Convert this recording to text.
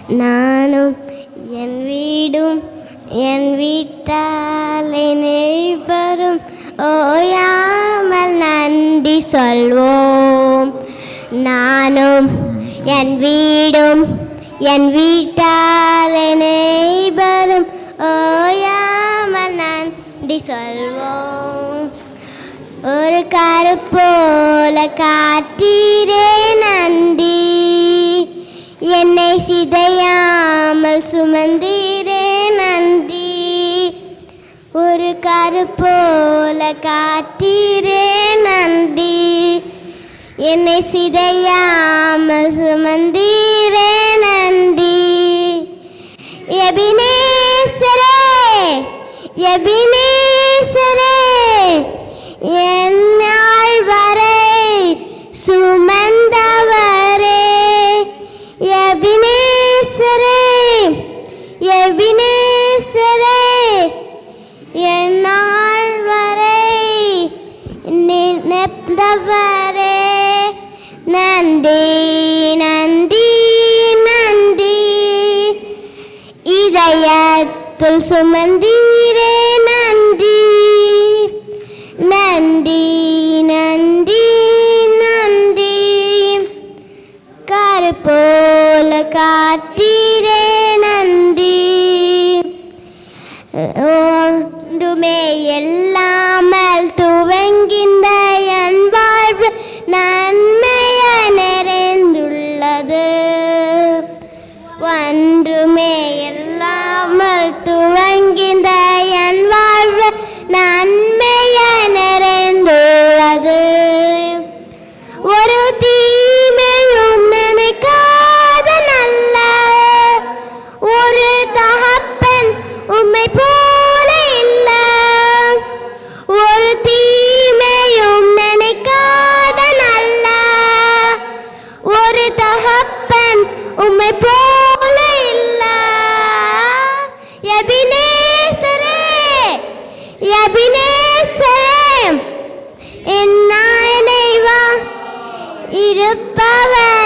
நானும் என் வீடும் என் வீட்டால் நெய்பரும் ஓயாமல் நன்றி சொல்வோம். நானும் என் வீடும் என் வீட்டால் நெய்பரும் ஓயாமல் நன்றி சொல்வோம். ஒரு கருப்போல காற்றீரே நன்றி, என்னை சிதையாமல் சுமந்தீரே நன்றி. ஒரு கருப்போல காற்றீரே நன்றி, என்னை சிதையாமல் சுமந்தீரே நன்றி. எபினேசரே எபினேசரே, எந்நாள் வரை சுமந்தவரே. எபினேசரே எபினேசரே, எந்நாள் வரை நினைத்தவரே. நன்றி நன்றி நன்றி, இதயத்துள் சுமந்தீரே நன்றி. நன்றி நன்றி நன்றி, கருப்போல காற்றீரே நன்றி. ஒன்றுமே இல்லாமல் துவங்கின்ற என் வாழ்வு நன்மைய நிறைந்துள்ளது. ஒன்றுமே இல்லாமல் துவங்கின்ற என் வாழ்வு நன்மைய நிறைந்துள்ளது. ஒரு தீமையும் நினைக்காத நல்ல ஒரு தகப்பன் உம்மை போல இல்ல. ஒரு தீமையும் நினைக்காத நல்ல ஒரு தகப்பன் உம்மை போல இல்ல. எபினேசரே எபினேசரே, என் நாயனைவா இருப்பவர்